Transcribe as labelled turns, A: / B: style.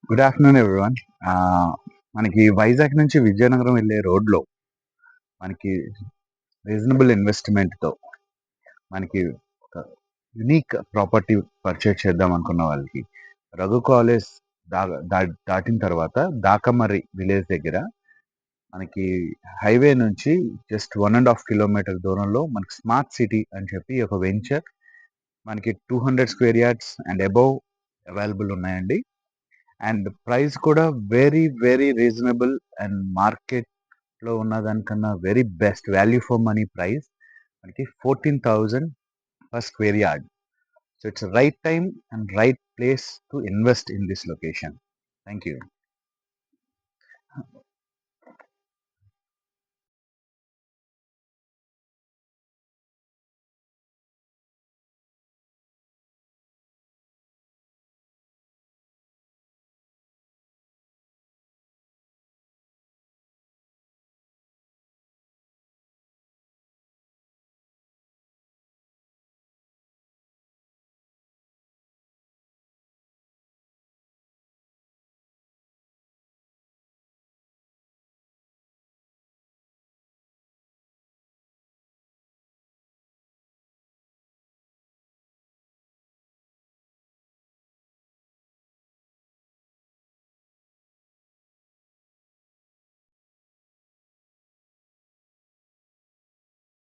A: Good afternoon everyone. మనకి వైజాగ్ నుంచి విజయనగరం వెళ్ళే రోడ్లో మనకి రీజనబుల్ ఇన్వెస్ట్మెంట్తో మనకి ఒక యునిక్ ప్రాపర్టీ పర్చేజ్ చేద్దాం అనుకున్న వాళ్ళకి రఘు కాలేజ్ దాటిన తర్వాత దాకమర్రి విలేజ్ దగ్గర మనకి హైవే నుంచి జస్ట్ 1.5 కిలోమీటర్ దూరంలో మనకి స్మార్ట్ సిటీ అని చెప్పి ఒక వెంచర్ మనకి 200 square yards and above available ఉన్నాయండి. అండ్ ప్రైస్ కూడా వెరీ వెరీ రీజనబుల్ అండ్ మార్కెట్లో ఉన్న దానికన్నా very best value for money price. మనకి 14,000 per square yard. So it's right time and right place to invest in this location. Thank you.